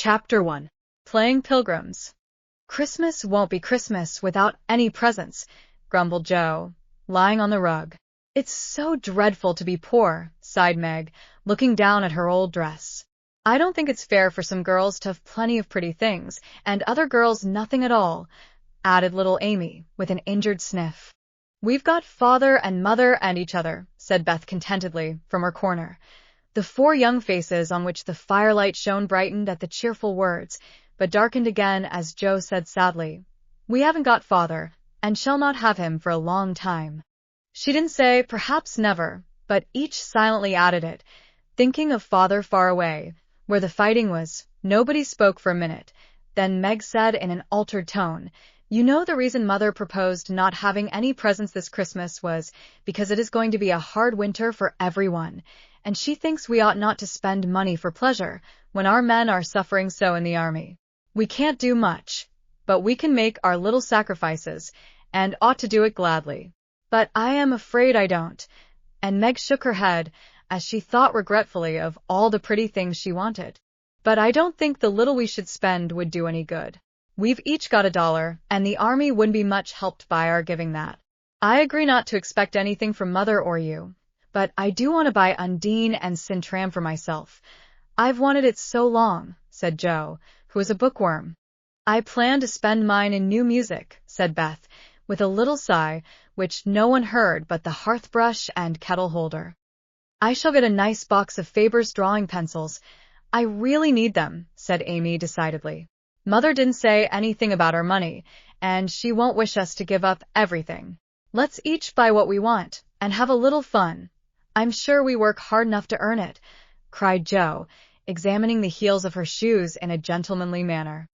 Chapter 1. Playing Pilgrims. "Christmas won't be Christmas without any presents," grumbled Joe, lying on the rug. "It's so dreadful to be poor," sighed Meg, looking down at her old dress. "I don't think it's fair for some girls to have plenty of pretty things, and other girls nothing at all," added little Amy, with an injured sniff. "We've got father and mother and each other," said Beth contentedly, from her corner. The four young faces on which the firelight shone brightened at the cheerful words, but darkened again as Joe said sadly, "We haven't got father, and shall not have him for a long time." She didn't say, "Perhaps never," but each silently added it, thinking of father far away, where the fighting was. Nobody spoke for a minute. Then Meg said in an altered tone, "You know the reason Mother proposed not having any presents this Christmas was because it is going to be a hard winter for everyone, and she thinks we ought not to spend money for pleasure when our men are suffering so in the army. We can't do much, but we can make our little sacrifices, and ought to do it gladly. But I am afraid I don't." And Meg shook her head as she thought regretfully of all the pretty things she wanted. "But I don't think the little we should spend would do any good. We've each got $1, and the army wouldn't be much helped by our giving that. I agree not to expect anything from Mother or you, but I do want to buy Undine and Sintram for myself. I've wanted it so long," said Joe, who was a bookworm. "I plan to spend mine in new music," said Beth, with a little sigh, which no one heard but the hearth-brush and kettle-holder. "I shall get a nice box of Faber's drawing pencils. I really need them," said Amy decidedly. "Mother didn't say anything about our money, and she won't wish us to give up everything. Let's each buy what we want, and have a little fun. I'm sure we work hard enough to earn it," cried Joe, examining the heels of her shoes in a gentlemanly manner.